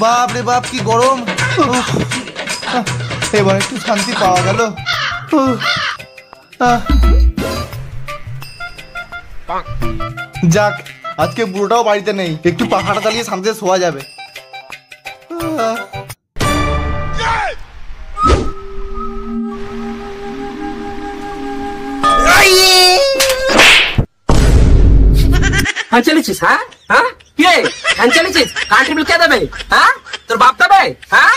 বাপ রে বাপ কি গরম। এবার একটু শান্তি পাওয়া গেল। যাক, আজকে বুড়োটাও বাড়িতে নেই, একটু পাখাটা চালিয়ে শান্তিতে শোয়া যাবে। চালিয়েছিস? হ্যাঁ হ্যাঁ কি রে ফ্যান চালিয়েছিস? কারেন্টের বিল কে দেবে? হ্যাঁ তোর বাপ দেবে? হ্যাঁ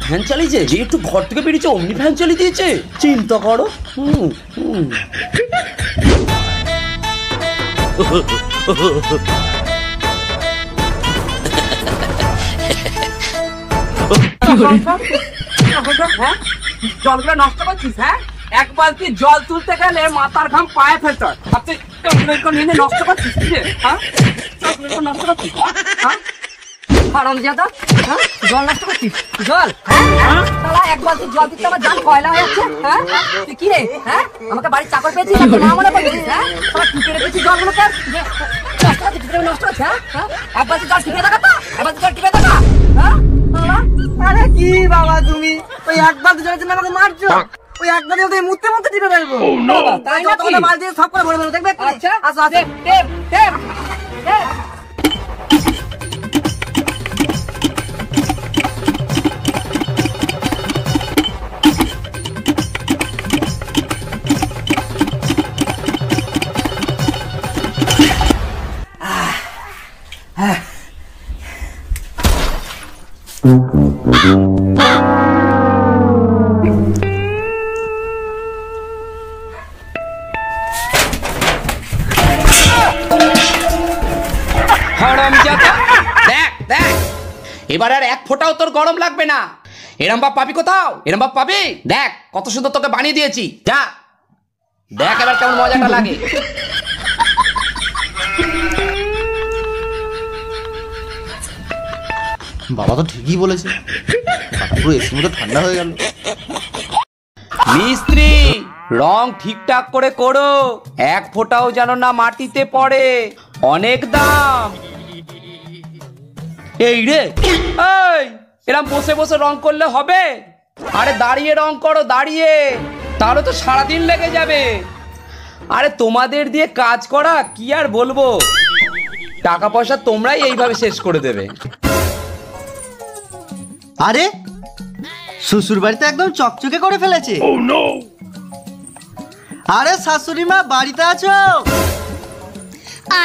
ফ্যান চালিয়েছে যে একটু ঘর থেকে বেরিয়েছে অমনি ফ্যান চালিয়ে দিয়েছে। চিন্তা করো। জলগুলো নষ্ট করছিস? হ্যাঁ এক বালতি জল তুলতে গেলে মাথার ঘাম পায়ে ফেলতে হয়, নষ্ট করছিস? নষ্ট করছিস হারামজাদা, জল নষ্ট করছিস? জল এক বালতি জল দিতে আমার জান কয়লা হয়ে যাচ্ছে। হ্যাঁ তুই কি রে? হ্যাঁ আমাকে বাড়ির চাকর পেয়েছিস না মনে করছিস? হ্যাঁ তোরা কি করে পেয়েছিস জলগুলোকে নষ্ট করছিস? হ্যাঁ এক বালতি জল টিপে দেখা তো, এক বালতি জল টিপে দেখা। হ্যাঁ আরে কি বাবা তুমি ওই একবার দুজনের জন্য আমাকে মারছো? ওই একবার দিয়ে মুততে মুততে টিপে ফেলবো। তাই না তোমরা মাল দিয়ে সব করে ভরে ফেলবো, দেখবে? আচ্ছা আসো আসো টেপ টেপ টেপ। এবার আর এক ফোঁটাও তোর গরম লাগবে না। এরম বাপ পাবি কোথাও? এরম বাপ পাবি? দেখ কত সুন্দর তোকে বানিয়ে দিয়েছি, যা দেখ এবার কেমন মজাটা লাগে। বাবা তো ঠিকই বলেছে, পুরো এসির মতো ঠান্ডা হয়ে গেল। মিস্ত্রি রং ঠিকঠাক করে করো, এক ফোঁটাও যেন না মাটিতে পড়ে, অনেক দাম। এই রে এই এরম বসে বসে রং করলে হবে? আরে দাঁড়িয়ে রং করো, দাঁড়িয়ে, তাহলে তো সারাদিন লেগে যাবে। আরে তোমাদের দিয়ে কাজ করা কি আর বলবো, টাকা পয়সা তোমরাই এইভাবে শেষ করে দেবে। আরে শ্বশুর বাড়িতে একদম চকচকে করে ফেলেছে। আরে শাশুড়ি মা বাড়িতে আছো?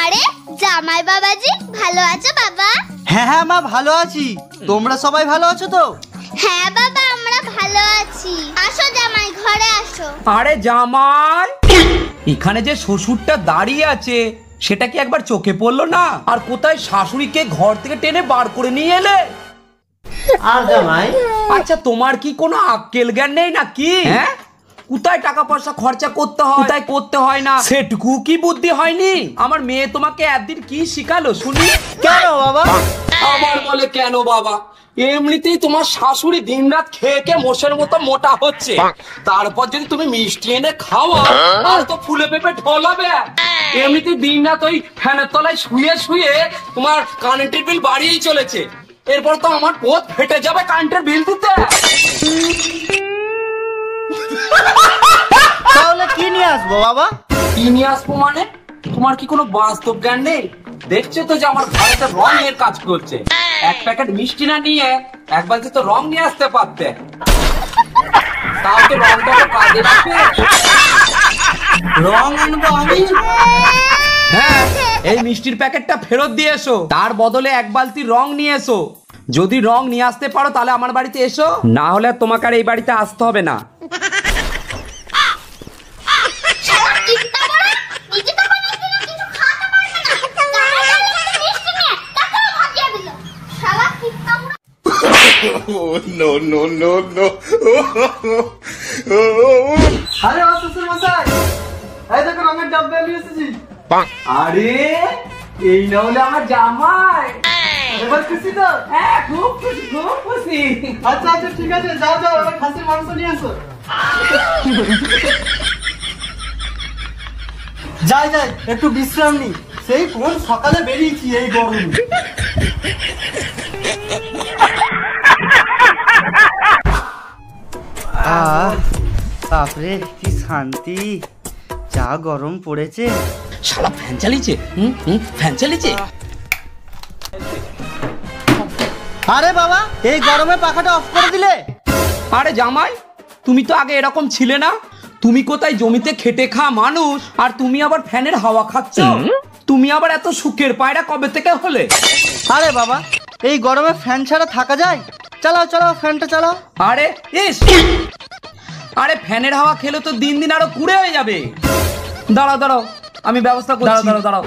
আরে জামাই বাবাজি ভালো আছো বাবা? হ্যাঁ হ্যাঁ মা ভালো আছি, তোমরা সবাই ভালো আছো তো? হ্যাঁ বাবা আমরা ভালো আছি, আসো জামাই ঘরে আসো। আরে জামাই, এখানে যে শ্বশুরটা দাঁড়িয়ে আছে সেটা কি একবার চোখে পড়লো না? আর কোথায় শাশুড়িকে ঘর থেকে টেনে বার করে নিয়ে এলে। আর জামাই আচ্ছা তোমার কি কোনো আক্কেল জ্ঞান নেই নাকি? হ্যাঁ কোথায় টাকা পয়সা খরচা করতে হয়, কোথায় করতে হয় না সেটুকু কি বুদ্ধি হয়নি? আমার মেয়ে তোমাকে একদিন কি শিখালো শুনি? কেন বাবা? আমার বলে কেন বাবা, এমনিতেই তোমার শাশুড়ি দিনরাত খেয়ে খেয়ে মোষের মতো মোটা হচ্ছে, তারপর যদি তুমি মিষ্টি এনে খাওয়া আর তো ফুলে পেঁপে ঢোলাবে। এমনিতেই দিনরাত ওই ফ্যানের তলায় শুয়ে শুয়ে তোমার কারেন্টের বিল বাড়িয়েই চলেছে, এরপর তো আমার পোত ফেটে যাবে কারেন্টের বিল দিতে। তাহলে কি নিয়ে আসবো বাবা? কি নিয়ে আসবো মানে? তোমার কি কোনো বাস্তব জ্ঞান নেই? দেখছো তো যে আমার ঘরেতে রং এর কাজ করছে, এক প্যাকেট মিষ্টি না নিয়ে এক বালতি তো রং নিয়ে আসতে পারতে, তাও তো রংটা তো কাজে লাগবে। রং আনবো আমি? হ্যাঁ এই মিষ্টির প্যাকেটটা ফেরত দিয়ে এসো, তার বদলে এক বালতি রং নিয়ে এসো। যদি রং নিয়ে আসতে পারো তাহলে আমার বাড়িতে এসো, না হলে তোমাকে আর এই বাড়িতে আসতে হবে না। No, no, no, no. আরে শ্বশুর মশাই, এই দেখো রঙের ডাব্বা নিয়ে এসেছি। আরে এই না হলে আমার জামাই। এবার খুশি তো? হ্যাঁ খুব খুশি খুব খুশি। আচ্ছা আচ্ছা ঠিক আছে, যাও যাও এবার খাসির মাংস নিয়ে আসো। যাই যাই একটু বিশ্রাম নি, সেই কোন সকালে বেরিয়েছি এই গরমে। বাপরে কি শান্তি, যা গরম পড়েছে। শালা ফ্যান চালিয়েছে, ফ্যান চালিয়েছে। আরে বাবা, এই গরমে পাখাটা অফ করে দিলে? আরে জামাই, তুমি তো আগে এরকম ছিলে না। তুমি কোথায় জমিতে খেটে খা মানুষ, আর তুমি আবার ফ্যানের হাওয়া খাচ্ছ। তুমি আবার এত সুখের পায়রা কবে থেকে হলে? আরে বাবা, এই গরমে ফ্যান ছাড়া থাকা যায়? চালাও চালাও ফ্যানটা চালাও। আরে ইস, আরে ফ্যানের হাওয়া খেলে তো দিন দিন আরো কুড়ে হয়ে যাবে। দাঁড়াও দাঁড়াও, আমি ব্যবস্থা করছি। দাঁড়াও দাঁড়াও।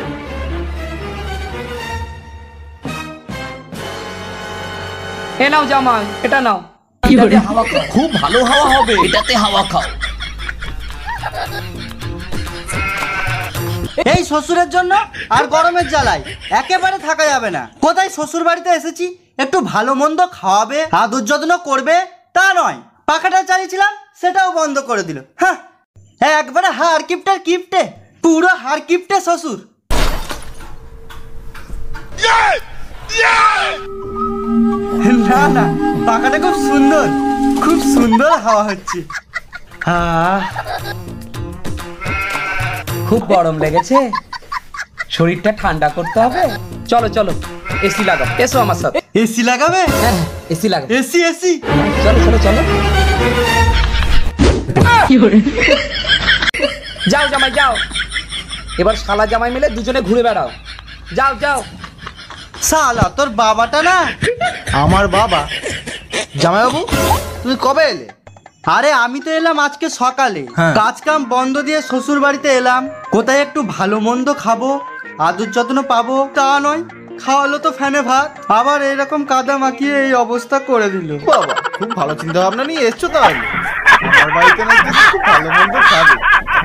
এ নাও জামাই, এটা নাও। এটাতে হাওয়া খাও, খুব ভালো হাওয়া হবে, এটাতে হাওয়া খাও। এই শ্বশুরের জন্য আর গরমের জ্বালায় একেবারে থাকা যাবে না। কোথায় শ্বশুর বাড়িতে এসেছি, একটু ভালো মন্দ খাওয়াবে, আদর যত্ন করবে, তা নয়। পাখাটা চালিয়েছিলাম সেটাও বন্ধ করে দিল। হ্যাঁ, একবারে হার কিপটার কিপটে, পুরো হার কিপটে শ্বশুর। না না, পাখাটা খুব সুন্দর, খুব সুন্দর হাওয়া হচ্ছে। খুব গরম লেগেছে, শরীরটা ঠান্ডা করতে হবে। চলো চলো এসি লাগাও, এসো আমার সাথে। এসি লাগাবে? হ্যাঁ এসি লাগাও। এসি এসি, চলো চলো চলো। যাও জামাই যাও, এবার শালা জামাই মিলে দুজনে ঘুরে বেড়াও। যাও যাও। শালা তোর বাবাটা না আমার বাবা। জামাইবাবু, তুমি কবে এলে? আরে আমি তো এলাম আজকে সকালে, কাজ কাম বন্ধ দিয়ে শ্বশুর বাড়িতে এলাম। কোথায় একটু ভালো মন্দ খাবো, আদর যত্ন পাবো, তা নয়। খাওয়ালো তো ফ্যানে ভাত, আবার এরকম কাদা মাখিয়ে এই অবস্থা করে দিল। বাবা, খুব ভালো চিন্তা ভাবনা নিয়ে এসছো তাহলে। আমার বাড়িতে নাকি খুব ভালো মন্দ খাবে।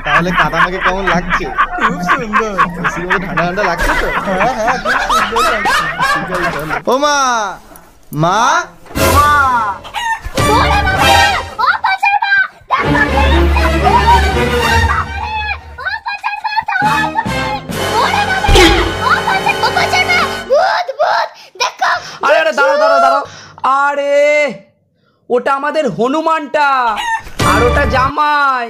তাহলে কাদামাকে কেমন লাগছে? খুব সুন্দর। এসির মধ্যে ঠান্ডা ঠান্ডা লাগছে তো? হ্যাঁ হ্যাঁ, খুব সুন্দর লাগছে। ঠিক আছে, চলো। ও মা, মা, ওরে বাবা, ও পাচার মা, দেখো ও পাচার মা, ওরে বাবা, ও পাচার মা, ভূত ভূত, দেখো। আরে আরে দাঁড়াও দাঁড়াও দাঁড়াও। আরে ওটা আমাদের হনুমানটা, আর ওটা জামাই।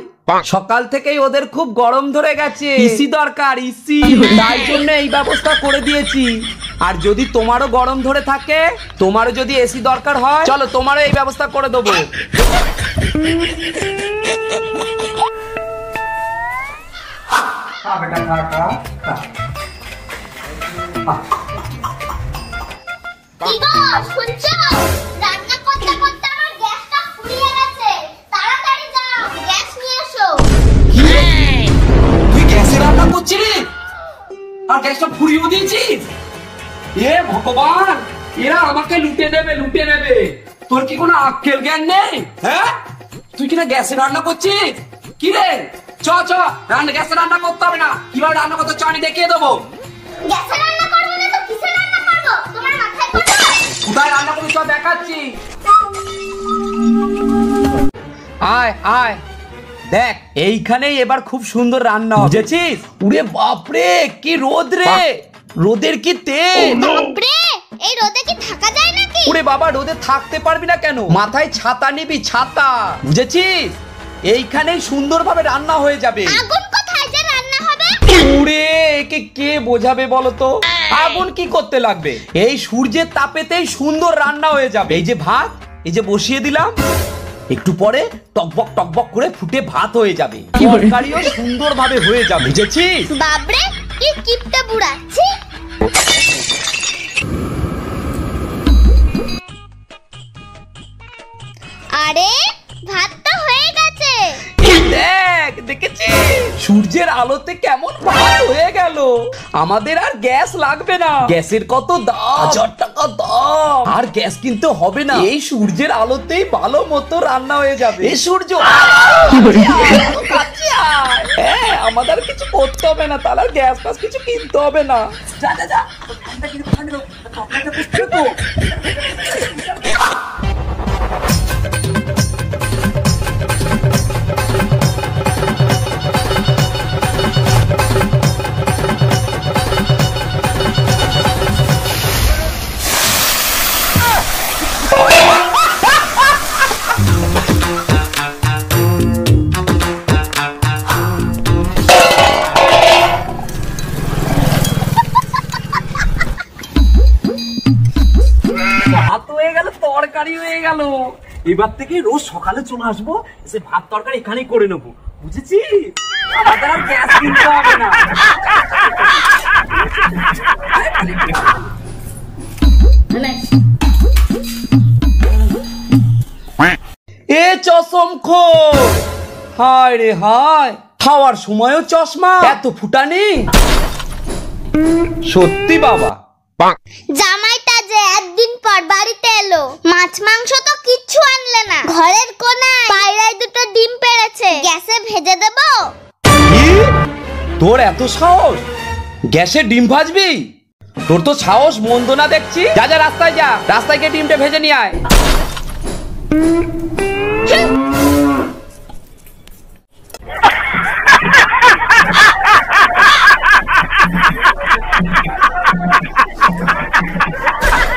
সকাল থেকেই ওদের খুব গরম ধরে গেছে, ইসি দরকার, ইসি। তাই জন্য এই ব্যবস্থা করে দিয়েছি। আর যদি তোমারও গরম ধরে থাকে, তোমারও যদি এসি দরকার হয়, চলো তোমারও এই ব্যবস্থা করে দেবো। কি গো, শুনছো? রান্না করতে করতে আমার গ্যাসটা ফুরিয়ে গেছে। তাড়াতাড়ি যাও, গ্যাস নিয়ে এসো। তুই গ্যাসে রান্না করছিলি আর গ্যাসটা ফুরিয়ে দিয়েছিস? এ ভগবান, এরা আমাকে লুটে নেবে লুটে নেবে। তোর কি কোনো আক্কেল জ্ঞান নেই? হ্যাঁ, তুই কিনা গ্যাসে রান্না করছিস? কি রে, চ চ, গ্যাসে রান্না করতে হবে না। কিভাবে রান্না করতে চ আমি দেখিয়ে দেবো। গ্যাসে রান্না করবে না তো কিসে রান্না করবো? তোমার মাথায় কথা। কোথায় রান্না করবি চ দেখাচ্ছি। আয় আয়, দেখ এইখানেই এবার খুব সুন্দর রান্না হবে, বুঝেছিস? উরে বাপরে, কি রোদ রে, রোদের কি তেজ। বাপরে, এই রোদে কি থাকা যায় নাকি? ওরে বাবা, রোদে থাকতে পারবি না কেন? মাথায় ছাতা নিবি, ছাতা, বুঝেছিস? এইখানেই সুন্দরভাবে রান্না হয়ে যাবে। আগুন কোথায় যে রান্না হবে? ওরে, একে কে বোঝাবে বলো তো? আগুন কি করতে লাগবে? এই সূর্যের তাপেতেই সুন্দর রান্না হয়ে যাবে। এই যে ভাত, এই যে বসিয়ে দিলাম, একটু পরে টকবক টকবক করে ফুটে ভাত হয়ে যাবে, তরকারিও সুন্দরভাবে হয়ে যাবে, বুঝেছিস? বাপরে, কি কিপটা বুড়া, ছি। আরে ভাত তো হয়ে গেছে। দেখ, দেখেছিস? সূর্য সূর্যের আলোতে কেমন ভাত হয়ে গেল। আমাদের আর গ্যাস লাগবে না। গ্যাসের কত দাম, 1000 টাকা দাম। আর গ্যাস কিনতে হবে না, এই সূর্যের আলোতেই ভালো মতো রান্না হয়ে যাবে। এই সূর্য হ্যাঁ, আমাদের আর কিছু করতে হবে না, তাহলে আর গ্যাস ফ্যাস কিছু কিনতে হবে না। যা যা যা, ফ্যানটা কিন্তু ফ্যানটা দাও, চকলেটটা পুষতে তো। ভাত হয়ে গেল, তরকারি হয়ে গেল। এবার থেকে রোজ সকালে চলে আসবো, এসে ভাত তরকারি এখানেই করে নেবো, বুঝেছি? আমাদের আর গ্যাস কিনতে হবে না। এ চশম খোর, হায় রে হায়, খাওয়ার সময়ও চশমা, এত ফুটানি। সত্যি বাবা। জামাইটা যে একদিন পর বাড়িতে এলো, মাছ মাংস তো কিচ্ছু আনলে না। ঘরের কোনায় পায়রায় দুটো ডিম পেড়েছে, গ্যাসে ভেজে দেবো? কি? তোর এত সাহস, গ্যাসে ডিম ভাজবি? তোর তো সাহস মন্দ না দেখছি। যা যা রাস্তায় যা, রাস্তায় গিয়ে ডিমটা ভেজে নিয়ে আয়।